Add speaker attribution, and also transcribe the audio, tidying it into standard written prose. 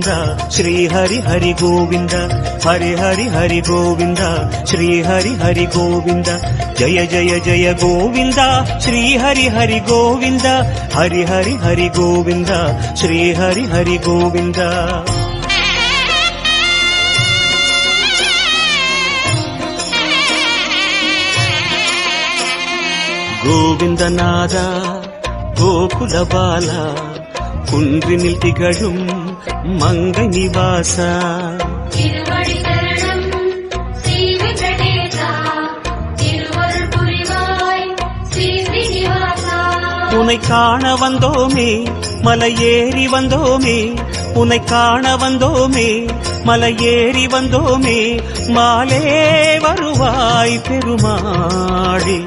Speaker 1: గోవింద శ్రీ హరి హరి గోవింద హరి హరి హరి గోవింద శ్రీ హరి హరి గోవింద జయ జయ జయ గోవింద శ్రీ హరి హరి గోవింద హరి హరి హరి గోవింద శ్రీ హరి హరి గోవింద கோவிந்தநாதா கோகுல பாலா குன்றினில் திகழும் மங்கை நிவாசா உன்னை காண வந்தோமே மலையேறி வந்தோமே உன்னை காண வந்தோமே மலையேறி வந்தோமே மாலே வருவாய் பெருமாளே